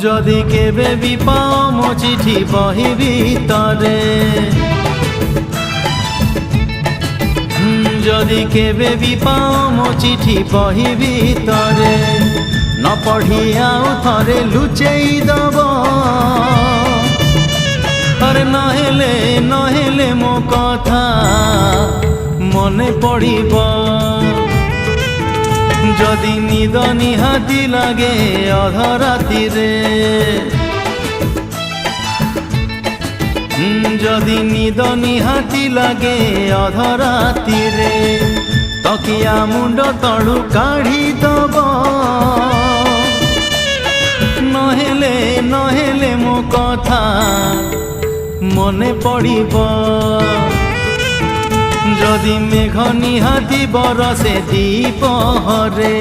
যদি কেবে বি পাও মো চিঠি বহি ভিতরে, যদি কেবে বি পাও মো চিঠি বহি ভিতরে, ন পঢ়ি আউ থরে লুচেই দব। আরে নহেলে মো কথা মনে পড়িব, যদি নিদ নিহাতি লাগে অধরাতিরে, যদি নিদ নিহাতি লাগে অধরাতিরে, তকিয়া মুন্ড তଳୁ কাঢ়ি দব। নহেলে মো কথা মনে পড়িব, যদি মেঘ নিহাতি বরষে দ্বিপহরে।